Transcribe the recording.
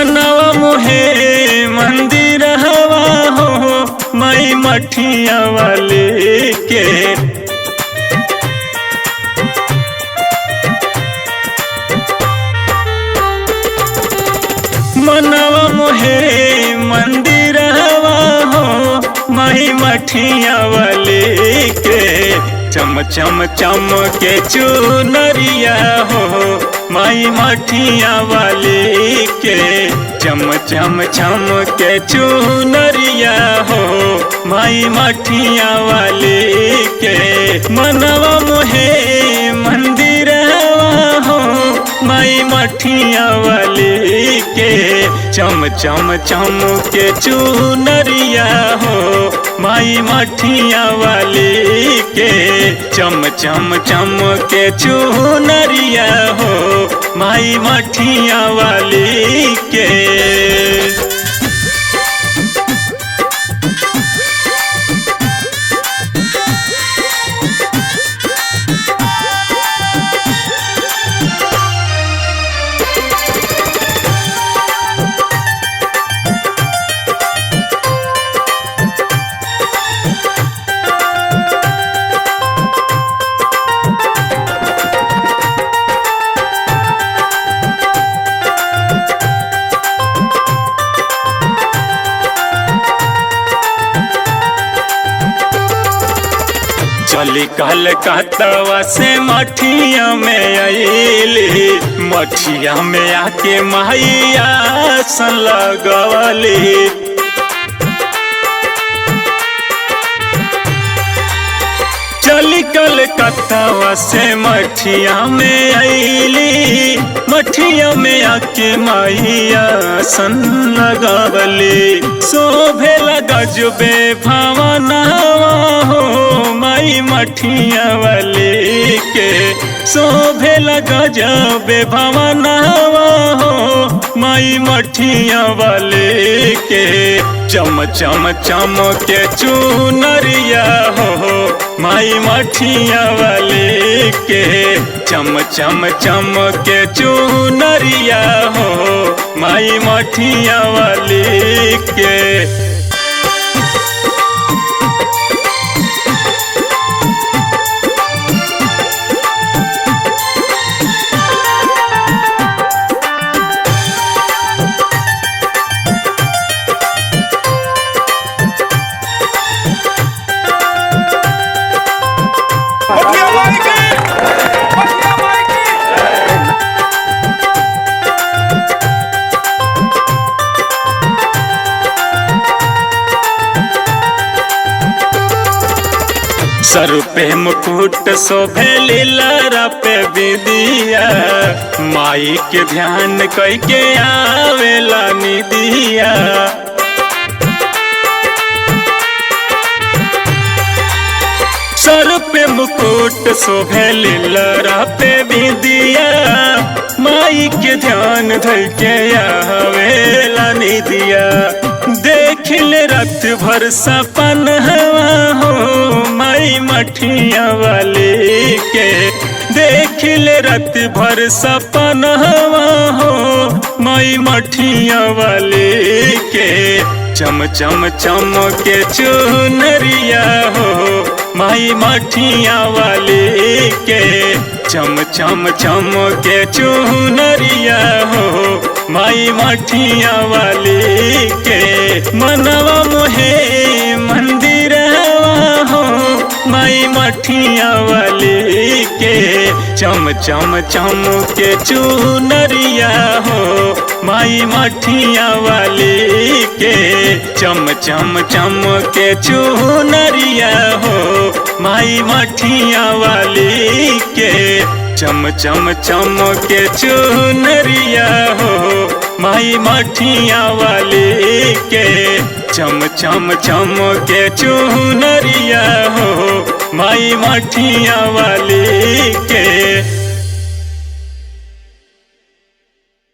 मनवा मोहे मंदिर हवा हो माई मठिया वाले के। मनवा मोहे मंदिर हवा हो माई मठिया वाले के। चम चम चम के चुनरिया हो माई मठिया वाले के। चम चम चम के चुनरिया हो माई मठिया वाले के। मनवा मोहे मंदिर हो माई मठिया वाले के। चम चम चम के चुनरिया हो माई मठिया वाले के। चम चम चम के चुनरिया हो माई मठिया वाले के। चली कलकत्ता से मठिया में आइली। मठिया में आके माइया सन लगवली। चली कलकत्ता से मठिया में आइली। मठिया में आके माइया सन लगवली। शोभे गजबे भवनवा हो माई मठिया वाले के। शोभे गजबे भवनवा हो माई मठिया वाले के। चम चम चम के चुनरिया हो माई मठिया वाले के। चम चम चम के चुनरिया हो माई मठिया वाले के। सर पे मुकुट शोभे लीलरा पे विदिया। माई के ध्यान कई के आवेला निदिया। सर पे मुकुट शोभे लीलरा पे विदिया। माई के ध्यान धर के आवेला निदिया। देख ले रात भर सपन हवा हो माई मठिया वाले के। देख ले रात भर सपन हवा हो माई मठिया वाले के। चम चम चम के चुनरिया हो माई मठिया वाले के। चम चम चम के चुनरिया हो माई मठिया वाले के। मनवा मोहे मंदिर हो माई मठिया वाले के। चम चम चम के चुनरिया हो माई मठिया वाले के। चम चम चम के चुनरिया हो माई मठिया वाले के। चम चम चम के चुनरिया हो माई मठिया वाले के। चम चम चम के चुनरिया हो माई मठिया वाले के।